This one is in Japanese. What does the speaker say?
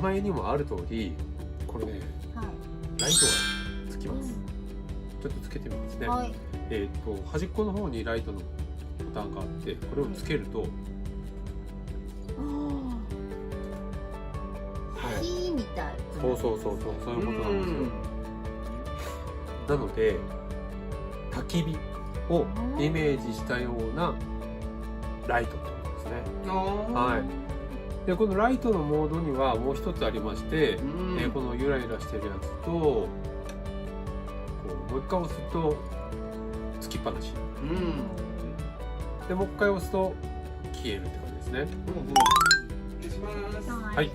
前にもある通りこれねはい。ライトがつきます。ちょっとつけてみますね。はい。端っこの方にライトのボタンがあってこれをつけると、はい、火みたい。そういうことなんですよ。なので焚き火をイメージしたようなライトってことですね。はい。でこのライトのモードにはもう一つありまして、このゆらゆらしてるやつとこうもう一回押すとつきっぱなし、でもう一回押すと消えるって感じですね。はい。はい。